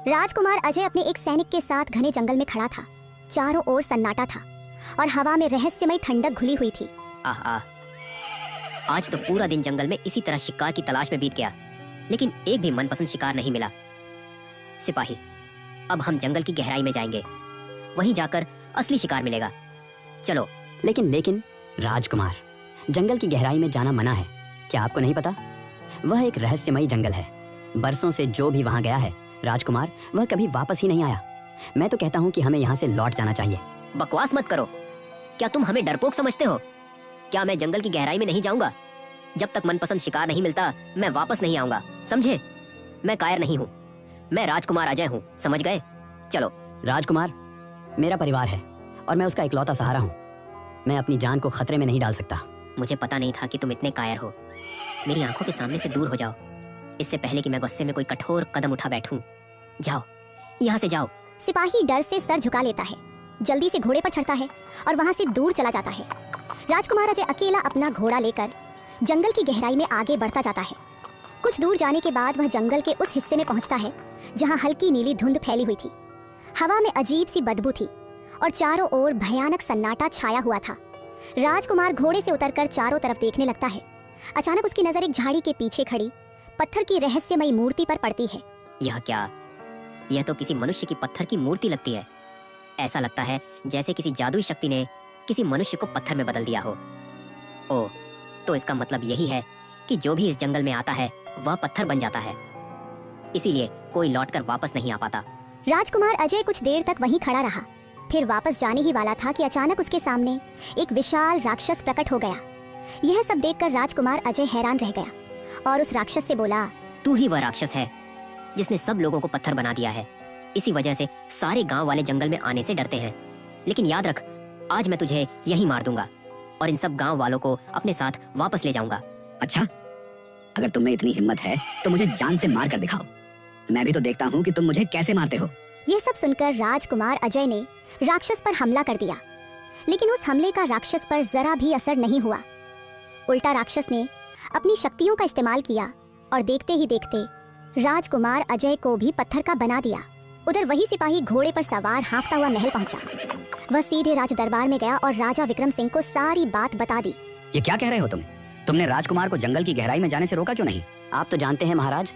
राजकुमार अजय अपने एक सैनिक के साथ घने जंगल में खड़ा था। चारों ओर सन्नाटा था और हवा में रहस्यमय ठंडक घुली हुई थी। आहा, आज तो पूरा दिन जंगल में इसी तरह शिकार की तलाश में बीत गया, लेकिन एक भी मनपसंद शिकार नहीं मिला। सिपाही, अब हम जंगल की गहराई में जाएंगे, वहीं जाकर असली शिकार मिलेगा। चलो। लेकिन राजकुमार, जंगल की गहराई में जाना मना है। क्या आपको नहीं पता? वह एक रहस्यमयी जंगल है। बरसों से जो भी वहां गया है राजकुमार, वह कभी वापस ही नहीं आया। मैं तो कहता हूँ कि हमें यहाँ से लौट जाना चाहिए। बकवास मत करो। क्या तुम हमें डरपोक समझते हो? क्या मैं जंगल की गहराई में नहीं जाऊंगा? जब तक मनपसंद शिकार नहीं मिलता मैं वापस नहीं आऊंगा, समझे? मैं कायर नहीं हूँ, मैं राजकुमार अजय हूँ, समझ गए? चलो। राजकुमार मेरा परिवार है और मैं उसका इकलौता सहारा हूँ। मैं अपनी जान को खतरे में नहीं डाल सकता। मुझे पता नहीं था कि तुम इतने कायर हो। मेरी आंखों के सामने से दूर हो जाओ, इससे पहले कि मैं गुस्से में कोई कठोर कदम उठा बैठूं। जाओ, यहाँ से जाओ। सिपाही डर से सर झुका लेता है, जल्दी से घोड़े पर चढ़ता है और वहां से दूर चला जाता है। राजकुमार अजय अकेला अपना घोड़ा लेकर जंगल की गहराई में आगे बढ़ता जाता है। कुछ दूर जाने के बाद वह जंगल के उस हिस्से में पहुंचता है जहां हल्की नीली धुंध फैली हुई थी। हवा में अजीब सी बदबू थी और चारों ओर भयानक सन्नाटा छाया हुआ था। राजकुमार घोड़े से उतरकर चारों तरफ देखने लगता है। अचानक उसकी नजर एक झाड़ी के पीछे खड़ी पत्थर की रहस्यमयी मूर्ति पर पड़ती है। यह क्या? यह तो किसी मनुष्य की पत्थर की मूर्ति लगती है। ऐसा लगता है जैसे किसी जादुई शक्ति ने किसी मनुष्य को पत्थर में बदल दिया हो। ओह, तो इसका मतलब यही है कि जो भी इस जंगल में आता है वह पत्थर बन जाता है, इसीलिए कोई लौटकर वापस नहीं आ पाता। राजकुमार अजय कुछ देर तक वहीं खड़ा रहा, फिर वापस जाने ही वाला था कि अचानक उसके सामने एक विशाल राक्षस प्रकट हो गया। यह सब देखकर राजकुमार अजय हैरान रह गया और उस राक्षस से बोला, तू ही वह राक्षस है जिसने सब लोगों को पत्थर बना दिया है। इसी वजह से सारे गांव वाले जंगल में आने से डरते हैं। लेकिन याद रख, आज मैं तुझे यहीं मार दूंगा और इन सब गांव वालों को अपने साथ वापस ले जाऊंगा। अच्छा, अगर तुम में इतनी हिम्मत है तो मुझे जान से मार कर दिखाओ। मैं भी तो देखता हूँ कि तुम मुझे कैसे मारते हो। यह सब सुनकर राजकुमार अजय ने राक्षस पर हमला कर दिया, लेकिन उस हमले का राक्षस पर जरा भी असर नहीं हुआ। उल्टा राक्षस ने अपनी शक्तियों का इस्तेमाल किया और देखते ही देखते राजकुमार अजय को भी पत्थर का बना दिया। उधर वही सिपाही घोड़े पर सवार हाँफता हुआ महल पहुंचा। वह सीधे राज दरबार में गया और राजा विक्रम सिंह को सारी बात बता दी। ये क्या कह रहे हो तुम? तुमने राजकुमार को जंगल की गहराई में जाने से रोका क्यों नहीं? आप तो जानते हैं महाराज,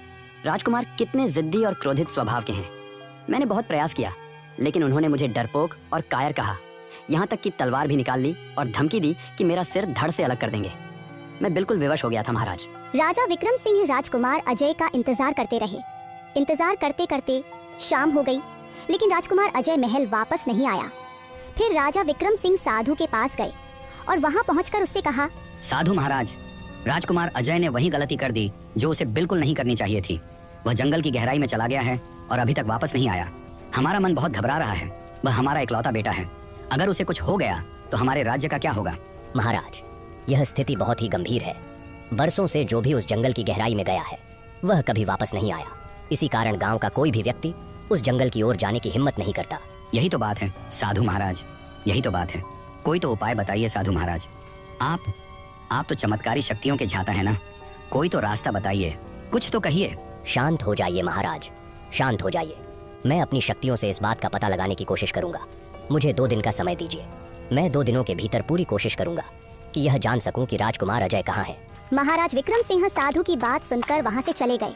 राजकुमार कितने जिद्दी और क्रोधित स्वभाव के हैं। मैंने बहुत प्रयास किया, लेकिन उन्होंने मुझे डरपोक और कायर कहा। यहाँ तक कि तलवार भी निकाल ली और धमकी दी कि मेरा सिर धड़ से अलग कर देंगे। मैं बिल्कुल विवश हो गया था महाराज। राजा विक्रम सिंह राजकुमार अजय का इंतजार करते रहे। इंतजार करते करते शाम हो गई, लेकिन राजकुमार अजय महल वापस नहीं आया। फिर राजा विक्रम सिंह साधु के पास गए और वहां पहुंचकर उससे कहा, साधु महाराज, राजकुमार अजय ने वही गलती कर दी जो उसे बिल्कुल नहीं करनी चाहिए थी। वह जंगल की गहराई में चला गया है और अभी तक वापस नहीं आया। हमारा मन बहुत घबरा रहा है। वह हमारा इकलौता बेटा है। अगर उसे कुछ हो गया तो हमारे राज्य का क्या होगा? महाराज, यह स्थिति बहुत ही गंभीर है। बरसों से जो भी उस जंगल की गहराई में गया है वह कभी वापस नहीं आया। इसी कारण गांव का कोई भी व्यक्ति उस जंगल की ओर जाने की हिम्मत नहीं करता। यही तो बात है साधु महाराज, यही तो बात है। कोई तो उपाय बताइए साधु महाराज। आप तो चमत्कारी शक्तियों के झाता है ना, कोई तो रास्ता बताइए, कुछ तो कहिए। शांत हो जाइए महाराज, शांत हो जाइए। मैं अपनी शक्तियों से इस बात का पता लगाने की कोशिश करूंगा। मुझे 2 दिन का समय दीजिए। मैं 2 दिनों के भीतर पूरी कोशिश करूंगा कि यह जान सकूं कि राजकुमार अजय कहाँ है। महाराज विक्रम सिंह साधु की बात सुनकर वहां से चले गए।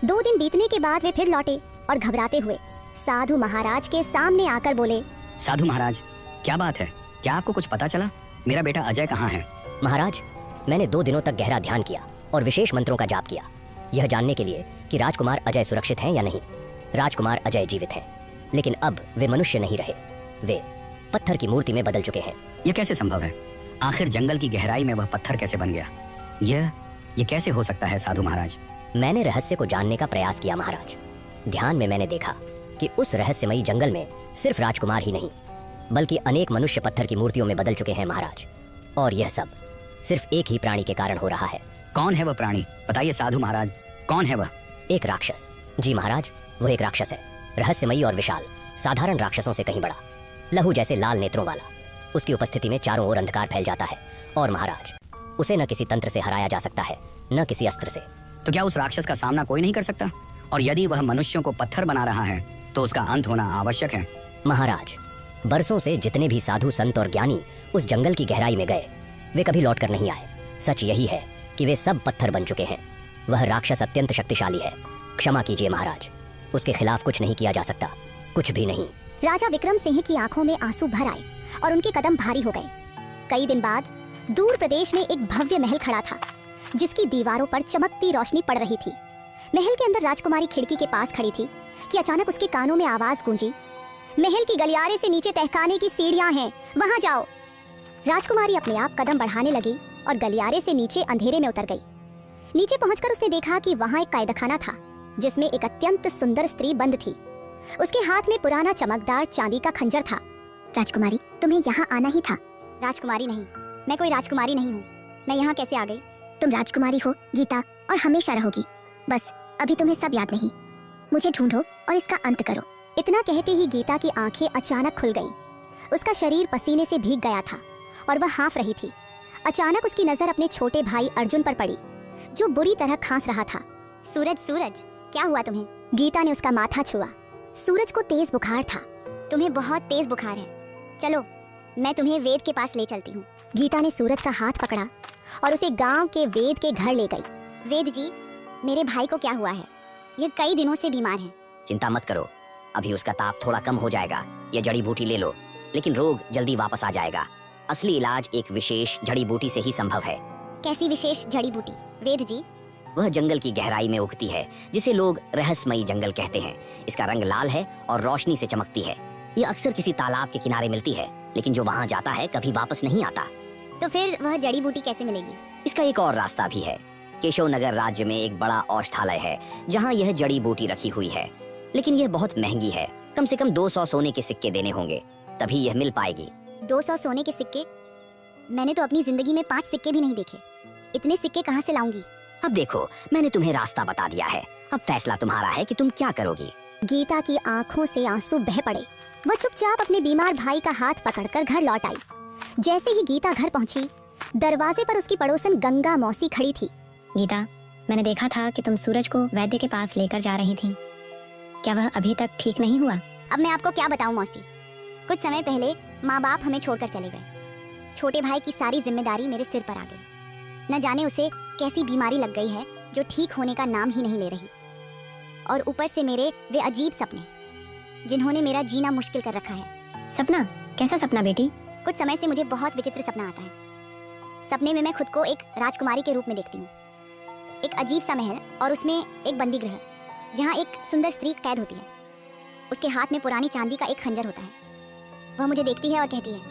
2 दिन बीतने के बाद वे फिर लौटे और घबराते हुए साधु महाराज के सामने आकर बोले, साधु महाराज, क्या बात है? क्या आपको कुछ पता चला? मेरा बेटा अजय कहाँ है? महाराज, मैंने 2 दिनों तक गहरा ध्यान किया और विशेष मंत्रों का जाप किया, यह जानने के लिए कि राजकुमार अजय सुरक्षित हैं या नहीं। राजकुमार अजय जीवित हैं, लेकिन अब वे मनुष्य नहीं रहे, वे पत्थर की मूर्ति में बदल चुके हैं। यह कैसे संभव है? आखिर जंगल की गहराई में वह पत्थर कैसे बन गया? यह कैसे हो सकता है साधु महाराज? मैंने रहस्य को जानने का प्रयास किया महाराज। ध्यान में मैंने देखा कि उस रहस्यमयी जंगल में सिर्फ राजकुमार ही नहीं बल्कि अनेक मनुष्य पत्थर की मूर्तियों में बदल चुके हैं महाराज। और यह सब सिर्फ एक ही प्राणी के कारण हो रहा है। कौन है वह प्राणी? बताइए साधु महाराज, कौन है वह? एक राक्षस। जी महाराज, वह एक राक्षस है, रहस्यमयी और विशाल, साधारण राक्षसों से कहीं बड़ा, लहू जैसे लाल नेत्रों वाला। उसकी उपस्थिति में चारों ओर अंधकार फैल जाता है और महाराज, उसे न किसी तंत्र से हराया जा सकता है, न किसी अस्त्र से। तो क्या उस राक्षस का सामना कोई नहीं कर सकता? और यदि वह मनुष्यों को पत्थर बना रहा है तो उसका अंत होना आवश्यक है। महाराज, बरसों से जितने भी साधु संत और ज्ञानी उस जंगल की गहराई में गए, वे कभी लौट कर नहीं आए। सच यही है कि वे सब पत्थर बन चुके हैं। वह राक्षस अत्यंत शक्तिशाली है। क्षमा कीजिए महाराज, उसके खिलाफ कुछ नहीं किया जा सकता, कुछ भी नहीं। राजा विक्रम सिंह की आंखों में आंसू भर आए और उनके कदम भारी हो गए। कई दिन बाद दूर प्रदेश में एक भव्य महल खड़ा था, जिसकी दीवारों पर चमकती रोशनी पड़ रही थी। महल के अंदर राजकुमारी खिड़की के पास खड़ी थी कि अचानक उसके कानों में आवाज गूंजी, महल की गलियारे से नीचे तहखाने की सीढ़ियां हैं, वहां जाओ। राजकुमारी अपने आप कदम बढ़ाने लगी और गलियारे से नीचे अंधेरे में उतर गई। नीचे पहुंचकर उसने देखा कि वहां एक कैदखाना था, जिसमें एक अत्यंत सुंदर स्त्री बंद थी। उसके हाथ में पुराना चमकदार चांदी का खंजर था। राजकुमारी, तुम्हें यहाँ आना ही था। राजकुमारी नहीं, मैं कोई राजकुमारी नहीं हूँ। मैं यहाँ कैसे आ गई? तुम राजकुमारी हो गीता, और हमेशा रहोगी। बस अभी तुम्हें सब याद नहीं। मुझे ढूंढो और इसका अंत करो। इतना कहते ही गीता की आंखें अचानक खुल गईं। उसका शरीर पसीने से भीग गया था और वह हाँफ रही थी। अचानक उसकी नजर अपने छोटे भाई अर्जुन पर पड़ी, जो बुरी तरह खांस रहा था। सूरज, सूरज, क्या हुआ तुम्हें? गीता ने उसका माथा छुआ। सूरज को तेज बुखार था। तुम्हें बहुत तेज बुखार है, चलो मैं तुम्हें वेद के पास ले चलती हूँ। गीता ने सूरज का हाथ पकड़ा और उसे गांव के वेद के घर ले गई। वेद जी, मेरे भाई को क्या हुआ है? ये कई दिनों से बीमार है। चिंता मत करो, अभी उसका ताप थोड़ा कम हो जाएगा। ये जड़ी बूटी ले लो, लेकिन रोग जल्दी वापस आ जाएगा। असली इलाज एक विशेष जड़ी बूटी से ही संभव है। कैसी विशेष जड़ी बूटी वेद जी? वह जंगल की गहराई में उगती है, जिसे लोग रहस्यमयी जंगल कहते हैं। इसका रंग लाल है और रोशनी से चमकती है। ये अक्सर किसी तालाब के किनारे मिलती है, लेकिन जो वहाँ जाता है कभी वापस नहीं आता। तो फिर वह जड़ी बूटी कैसे मिलेगी? इसका एक और रास्ता भी है। केशव नगर राज्य में एक बड़ा औषधालय है, जहाँ यह जड़ी बूटी रखी हुई है, लेकिन यह बहुत महंगी है। कम से कम 200 सोने के सिक्के देने होंगे, तभी यह मिल पाएगी। 200 सोने के सिक्के? मैंने तो अपनी जिंदगी में 5 सिक्के भी नहीं देखे। इतने सिक्के कहाँ से लाऊंगी? अब देखो, मैंने तुम्हें रास्ता बता दिया है, अब फैसला तुम्हारा है कि तुम क्या करोगी। गीता की आंखों से आंसू बह पड़े। वह चुपचाप अपने बीमार भाई का हाथ पकड़कर घर लौट आई। जैसे ही गीता घर पहुंची, दरवाजे पर उसकी पड़ोसन गंगा मौसी खड़ी थी। गीता, मैंने देखा था कि तुम सूरज को वैद्य के पास लेकर जा रही थी। क्या वह अभी तक ठीक नहीं हुआ? अब मैं आपको क्या बताऊं मौसी, कुछ समय पहले माँ बाप हमें छोड़कर चले गए। छोटे भाई की सारी जिम्मेदारी मेरे सिर पर आ गई। न जाने उसे कैसी बीमारी लग गई है जो ठीक होने का नाम ही नहीं ले रही। और ऊपर से मेरे वे अजीब सपने, जिन्होंने मेरा जीना मुश्किल कर रखा है। सपना? कैसा सपना बेटी? कुछ समय से मुझे बहुत विचित्र सपना आता है। सपने में मैं खुद को एक राजकुमारी के रूप में देखती हूँ। एक अजीब सा महल और उसमें एक बंदी गृह, जहाँ एक सुंदर स्त्री कैद होती है। उसके हाथ में पुरानी चांदी का एक खंजर होता है। वह मुझे देखती है और कहती है,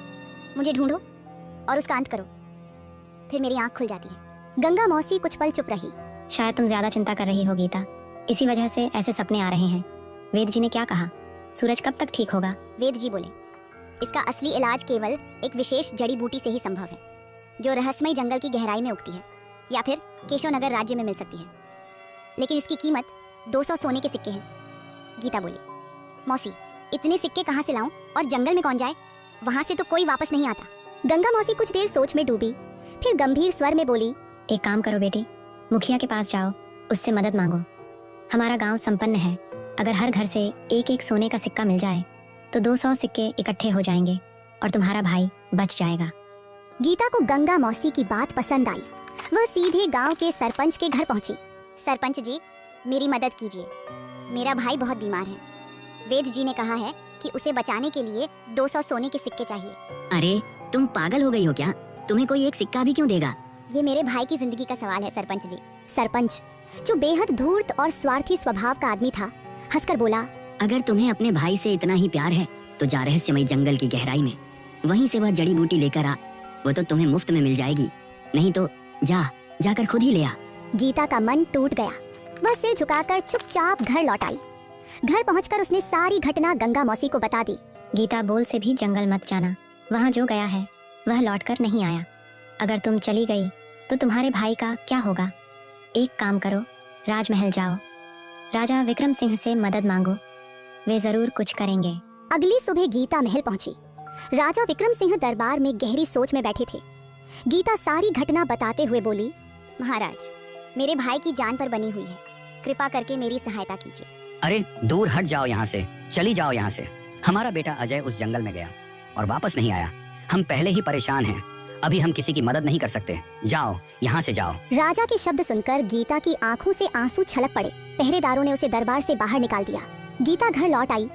मुझे ढूंढो और उसका अंत करो। फिर मेरी आंख खुल जाती है। गंगा मौसी कुछ पल चुप रही। शायद तुम ज्यादा चिंता कर रही हो गीता, इसी वजह से ऐसे सपने आ रहे हैं। वेद जी ने क्या कहा? सूरज कब तक ठीक होगा? वेद जी बोले, इसका असली इलाज केवल एक विशेष जड़ी बूटी से ही संभव है, जो रहस्यमय जंगल की गहराई में उगती है या फिर केशव नगर राज्य में मिल सकती है। लेकिन इसकी कीमत 200 सोने के सिक्के हैं। गीता बोली, मौसी, इतने सिक्के कहाँ से लाऊं? और जंगल में कौन जाए? वहां से तो कोई वापस नहीं आता। गंगा मौसी कुछ देर सोच में डूबी, फिर गंभीर स्वर में बोली, एक काम करो बेटी, मुखिया के पास जाओ, उससे मदद मांगो। हमारा गांव संपन्न है। अगर हर घर से एक एक सोने का सिक्का मिल जाए तो 200 सिक्के इकट्ठे हो जाएंगे और तुम्हारा भाई बच जाएगा। गीता को गंगा मौसी की बात पसंद आई। वह सीधे गांव के सरपंच के घर पहुंची। सरपंच जी, मेरी मदद कीजिए, मेरा भाई बहुत बीमार है। वेद जी ने कहा है कि उसे बचाने के लिए 200 सोने के सिक्के चाहिए। अरे तुम पागल हो गई हो क्या? तुम्हें कोई एक सिक्का भी क्यों देगा? ये मेरे भाई की जिंदगी का सवाल है सरपंच जी। सरपंच, जो बेहद धूर्त और स्वार्थी स्वभाव का आदमी था, हंसकर बोला, अगर तुम्हें अपने भाई से इतना ही प्यार है तो जा रहस्यमयी जंगल की गहराई में, वहीं से वह जड़ी बूटी लेकर आ। वो तो तुम्हें मुफ्त में मिल जाएगी, नहीं तो जाकर खुद ही ले आ। गीता का मन टूट गया। वह सिर झुकाकर चुपचाप घर लौट आई। घर पहुंचकर उसने सारी घटना गंगा मौसी को बता दी। गीता, बोल से भी जंगल मत जाना। वहाँ जो गया है वह लौटकर नहीं आया। अगर तुम चली गई तो तुम्हारे भाई का क्या होगा? एक काम करो, राजमहल जाओ, राजा विक्रम सिंह से मदद मांगो, वे जरूर कुछ करेंगे। अगली सुबह गीता महल पहुंची। राजा विक्रम सिंह दरबार में गहरी सोच में बैठे थे। गीता सारी घटना बताते हुए बोली, महाराज, मेरे भाई की जान पर बनी हुई है। कृपा करके मेरी सहायता कीजिए। अरे दूर हट जाओ यहाँ से, चली जाओ यहाँ से। हमारा बेटा अजय उस जंगल में गया और वापस नहीं आया। हम पहले ही परेशान हैं, अभी हम किसी की मदद नहीं कर सकते। जाओ यहाँ से जाओ। राजा के शब्द सुनकर गीता की आंखों से आंसू छलक पड़े। पहरेदारों ने उसे दरबार से बाहर निकाल दिया। गीता घर लौट आई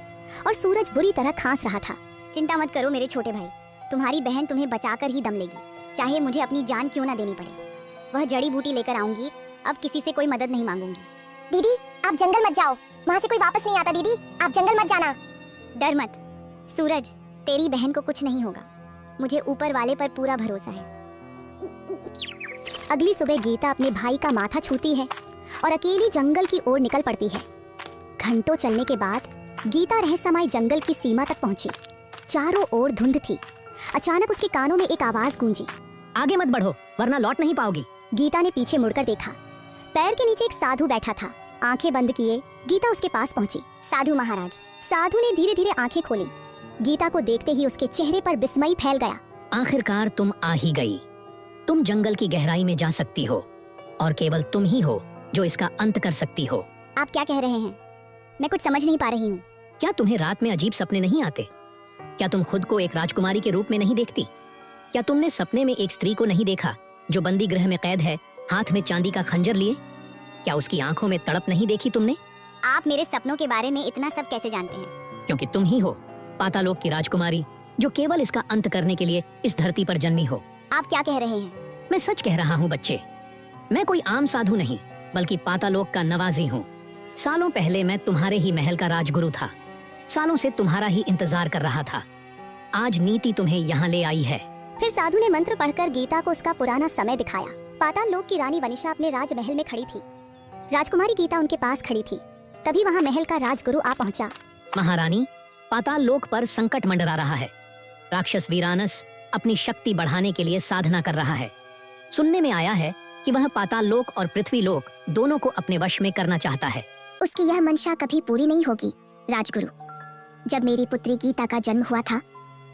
और सूरज बुरी तरह खांस रहा था। चिंता मत करो मेरे छोटे भाई, तुम्हारी बहन तुम्हें बचाकर ही दम लेगी, चाहे मुझे अपनी जान क्यों ना देनी पड़े। वह जड़ी बूटी लेकर आऊंगी, अब किसी से कोई मदद नहीं मांगूंगी। दीदी आप जंगल मत जाओ, वहाँ से कोई वापस नहीं आता। दीदी आप जंगल मत जाना। डर मत सूरज, तेरी बहन को कुछ नहीं होगा, मुझे ऊपर वाले पर पूरा भरोसा है। अगली सुबह गीता अपने भाई का माथा छूती है और अकेली जंगल की ओर निकल पड़ती है। घंटों चलने के बाद गीता रहस्यमय जंगल की सीमा तक पहुंची। चारों ओर धुंध थी। अचानक उसके कानों में एक आवाज गूंजी, आगे मत बढ़ो वरना लौट नहीं पाओगी। गीता ने पीछे मुड़कर देखा। पैर के नीचे एक साधु बैठा था। आंखें बंद किए गीता उसके पास पहुंची। साधु महाराज। साधु ने धीरे धीरे आंखें खोली। गीता को देखते ही उसके चेहरे पर विस्मय फैल गया। आखिरकार तुम आ ही गई। तुम जंगल की गहराई में जा सकती हो और केवल तुम ही हो जो इसका अंत कर सकती हो। आप क्या कह रहे हैं? मैं कुछ समझ नहीं पा रही हूँ। क्या तुम्हें रात में अजीब सपने नहीं आते? क्या तुम खुद को एक राजकुमारी के रूप में नहीं देखती? क्या तुमने सपने में एक स्त्री को नहीं देखा जो बंदी गृह में कैद है, हाथ में चांदी का खंजर लिए? क्या उसकी आंखों में तड़प नहीं देखी तुमने? आप मेरे सपनों के बारे में इतना सब कैसे जानते हैं? क्योंकि तुम ही हो पातालोक की राजकुमारी जो केवल इसका अंत करने के लिए इस धरती पर जन्मी हो। आप क्या कह रहे हैं? मैं सच कह रहा हूँ बच्चे। मैं कोई आम साधु नहीं बल्कि पातालोक का नवाजी हूँ। सालों पहले मैं तुम्हारे ही महल का राजगुरु था। सालों से तुम्हारा ही इंतजार कर रहा था। आज नीति तुम्हें यहाँ ले आई है। फिर साधु ने मंत्र पढ़कर गीता को उसका पुराना समय दिखाया। पाताल लोक की रानी वनिशा अपने राजमहल में खड़ी थी। राजकुमारी गीता उनके पास खड़ी थी। तभी वहाँ महल का राजगुरु आ पहुँचा। महारानी, पाताल लोक पर संकट मंडरा रहा है। राक्षस वीरानस अपनी शक्ति बढ़ाने के लिए साधना कर रहा है। सुनने में आया है कि वह पाताल लोक और पृथ्वी लोक दोनों को अपने वश में करना चाहता है। उसकी यह मंशा कभी पूरी नहीं होगी राजगुरु। जब मेरी पुत्री गीता का जन्म हुआ था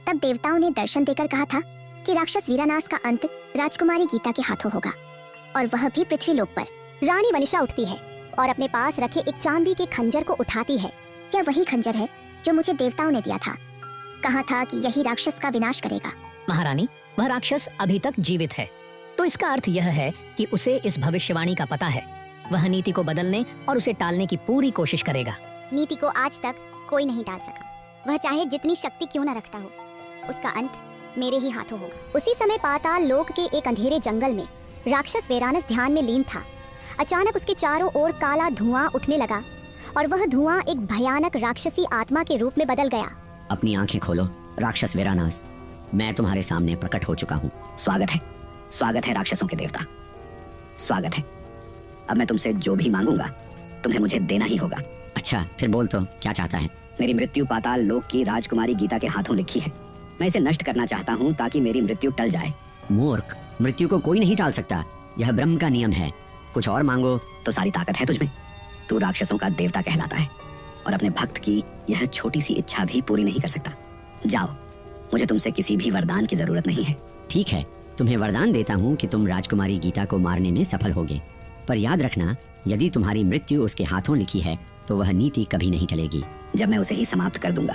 तब देवताओं ने दर्शन देकर कहा था कि राक्षस वीरानास का अंत राजकुमारी गीता के हाथों होगा, और वह भी पृथ्वी लोक पर। रानी वनिशा उठती है और अपने पास रखे एक चांदी के खंजर को उठाती है। यह वही खंजर है जो मुझे देवताओं ने दिया था। कहा था कि यही राक्षस का विनाश करेगा। महारानी, वह राक्षस अभी तक जीवित है, तो इसका अर्थ यह है कि उसे इस भविष्यवाणी का पता है। वह नीति को बदलने और उसे टालने की पूरी कोशिश करेगा। नीति को आज तक कोई नहीं टाल सका। वह चाहे जितनी शक्ति क्यों न रखता हो, उसका अंत मेरे ही हाथों होगा। उसी समय पाताल लोक के एक अंधेरे जंगल में राक्षस वीरानस ध्यान में लीन था। अचानक उसके चारों ओर काला धुआं उठने लगा और वह धुआं एक भयानक राक्षसी आत्मा के रूप में बदल गया। अपनी आंखें खोलो राक्षस वीरानास, मैं तुम्हारे सामने प्रकट हो चुका हूँ। स्वागत है राक्षसों के देवता, स्वागत है। अब मैं तुमसे जो भी मांगूंगा तुम्हें मुझे देना ही होगा। अच्छा फिर बोल तो क्या चाहता है? मेरी मृत्यु पाताल लोक की राजकुमारी गीता के हाथों लिखी है। मैं इसे नष्ट करना चाहता हूँ ताकि मेरी मृत्यु टल जाए। मूर्ख, मृत्यु को कोई नहीं टाल सकता, यह ब्रह्म का नियम है। कुछ और मांगो। तो सारी ताकत है तुझमें। तू राक्षसों का देवता कहलाता है और अपने भक्त की यह छोटी सी इच्छा भी पूरी नहीं कर सकता। जाओ, मुझे तुमसे किसी भी वरदान की जरूरत नहीं है। ठीक है, तुम्हें वरदान देता हूँ कि तुम राजकुमारी गीता को मारने में सफल होगे, पर याद रखना यदि तुम्हारी मृत्यु उसके हाथों लिखी है तो वह नीति कभी नहीं टलेगी। जब मैं उसे ही समाप्त कर दूंगा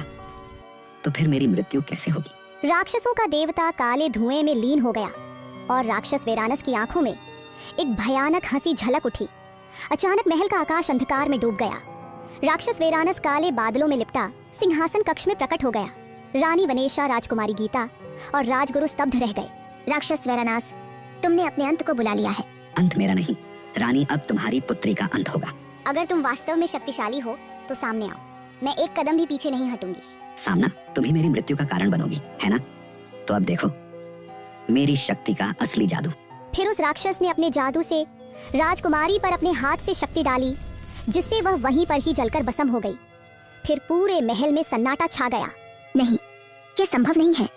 तो फिर मेरी मृत्यु कैसे होगी? राक्षसों का देवता काले धुएं में लीन हो गया और राक्षस वीरानस की आंखों में एक भयानक हंसी झलक उठी। अचानक महल का आकाश अंधकार में डूब गया। राक्षस वीरानस काले बादलों में लिपटा सिंहासन कक्ष में प्रकट हो गया। रानी वनेशा, राजकुमारी गीता और राजगुरु स्तब्ध रह गए। राक्षस वीरानस, तुमने अपने अंत को बुला लिया है। अंत मेरा नहीं रानी, अब तुम्हारी पुत्री का अंत होगा। अगर तुम वास्तव में शक्तिशाली हो तो सामने आओ, मैं एक कदम भी पीछे नहीं हटूंगी। सामना, तुम ही मेरी मृत्यु का कारण बनोगी, है ना? तो अब देखो मेरी शक्ति का असली जादू। फिर उस राक्षस ने अपने जादू से राजकुमारी पर अपने हाथ से शक्ति डाली, जिससे वह वहीं पर ही जलकर भस्म हो गई। फिर पूरे महल में सन्नाटा छा गया। नहीं, ये संभव नहीं है।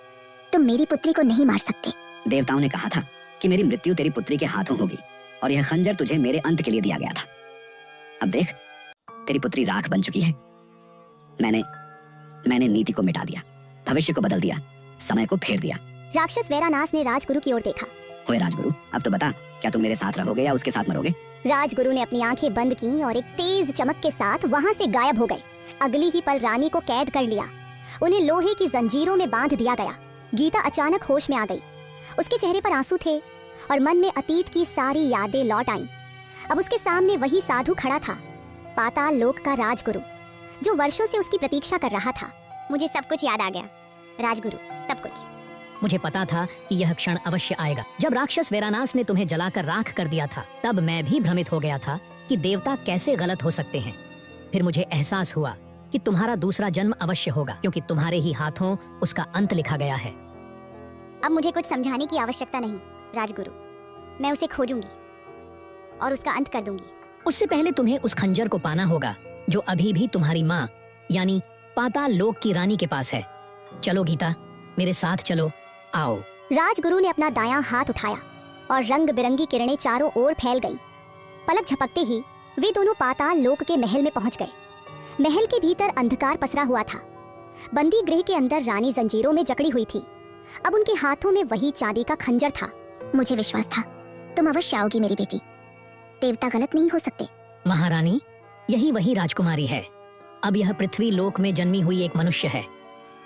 तुम मेरी पुत्री को नहीं मार सकते। देवताओं ने कहा था कि मेरी मृत्यु तेरी पुत्री के हाथों होगी और यह खंजर तुझे मेरे अंत के लिए दिया गया था। अब देख, तेरी पुत्री राख बन चुकी है। मैंने नीति को मिटा दिया, भविष्य को बदल दिया, समय को फेर दिया। राक्षस वीरानास ने राजगुरु की ओर देखा। ओए राजगुरु, अब तो बता क्या तुम मेरे साथ रहोगे या उसके साथ मरोगे? राजगुरु ने अपनी आंखें बंद की और एक तेज चमक के साथ वहां से गायब हो गए। अगली ही पल रानी को कैद कर लिया। उन्हें लोहे की जंजीरों में बांध दिया गया। गीता अचानक होश में आ गई। उसके चेहरे पर आंसू थे और मन में अतीत की सारी यादें लौट आईं। अब उसके सामने वही साधु खड़ा था, पाताल लोक का राजगुरु, जो वर्षों से उसकी प्रतीक्षा कर रहा था। मुझे सब कुछ याद आ गया राजगुरु, सब कुछ। मुझे पता था कि यह क्षण अवश्य आएगा। जब राक्षस वेरानास ने तुम्हें जलाकर राख कर दिया था, तब मैं भी भ्रमित हो गया था कि देवता कैसे गलत हो सकते हैं। फिर मुझे एहसास हुआ कि तुम्हारा दूसरा जन्म अवश्य होगा, क्योंकि तुम्हारे ही हाथों उसका अंत लिखा गया है। अब मुझे कुछ समझाने की आवश्यकता नहीं राजगुरु। मैं उसे खोजूंगी और उसका अंत कर दूंगी। उससे पहले तुम्हें उस खंजर को पाना होगा जो अभी भी तुम्हारी माँ यानी पाताल लोक की रानी के पास है। चलो गीता, मेरे साथ चलो, आओ। राजगुरु ने अपना दायां हाथ उठाया और रंग बिरंगी किरणें चारों ओर फैल गईं। पलक झपकते ही वे दोनों पाताल लोक के महल में पहुंच गए। महल के भीतर अंधकार पसरा हुआ था। बंदी गृह के अंदर रानी जंजीरों में जकड़ी हुई थी। अब उनके हाथों में वही चांदी का खंजर था। मुझे विश्वास था तुम अवश्य आओगी मेरी बेटी। देवता गलत नहीं हो सकते। महारानी, यही वही राजकुमारी है। अब यह पृथ्वी लोक में जन्मी हुई एक मनुष्य है।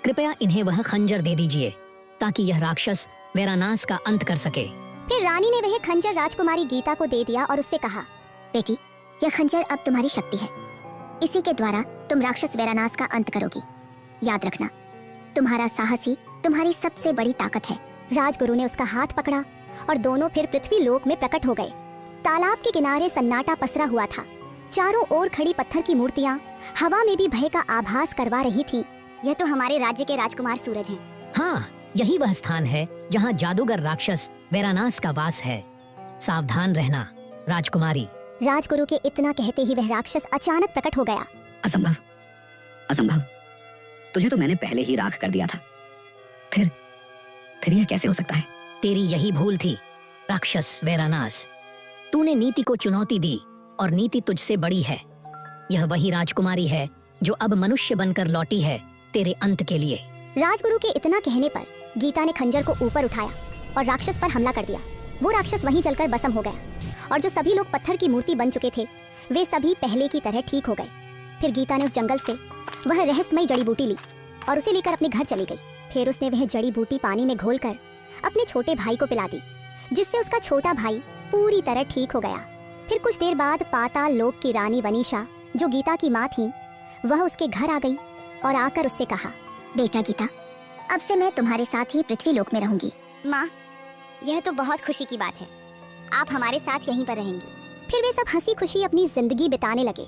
कृपया इन्हें वह खंजर दे दीजिए ताकि यह राक्षस वेरानास का अंत कर सके। फिर रानी ने वह खंजर राजकुमारी गीता को दे दिया और उससे कहा, बेटी, यह खंजर अब तुम्हारी शक्ति है। इसी के द्वारा तुम राक्षस वेरानास का अंत करोगी। याद रखना, तुम्हारा साहस ही तुम्हारी सबसे बड़ी ताकत है। राजगुरु ने उसका हाथ पकड़ा और दोनों फिर पृथ्वी लोक में प्रकट हो गए। तालाब के किनारे सन्नाटा पसरा हुआ था। चारों ओर खड़ी पत्थर की मूर्तियां हवा में भी भय का आभास करवा रही थीं। यह तो हमारे राज्य के राजकुमार सूरज हैं। हाँ, यही वह स्थान है जहाँ जादूगर राक्षस वेरानास का वास है। सावधान रहना राजकुमारी। राजगुरु के इतना कहते ही वह राक्षस अचानक प्रकट हो गया। असंभव, असंभव। तुझे तो मैंने पहले ही राख कर दिया था। फिर यह कैसे हो सकता है? तेरी यही भूल थी राक्षस वेरानास। तूने नीति को चुनौती दी और नीति तुझसे बड़ी है। यह वही राजकुमारी है जो अब मनुष्य बनकर लौटी है तेरे अंत के लिए। राजगुरु के इतना कहने पर गीता ने खंजर को ऊपर उठाया और राक्षस पर हमला कर दिया। वो राक्षस वहीं जलकर भस्म हो गया और जो सभी लोग पत्थर की मूर्ति बन चुके थे वे सभी पहले की तरह ठीक हो गए। फिर गीता ने उस जंगल से वह रहस्यमयी जड़ी बूटी ली और उसे लेकर अपने घर चली गई। फिर उसने वह जड़ी बूटी पानी में घोलकर अपने छोटे भाई को पिला दी, जिससे उसका छोटा भाई पूरी तरह ठीक हो गया। फिर कुछ देर बाद पाताल लोक की रानी वनीशा, जो गीता की माँ थी, वह उसके घर आ गई और आकर उससे कहा, बेटा गीता, अब से मैं तुम्हारे साथ ही पृथ्वी लोक में रहूंगी। माँ, यह तो बहुत खुशी की बात है। आप हमारे साथ यहीं पर रहेंगी। फिर वे सब हंसी खुशी अपनी जिंदगी बिताने लगे।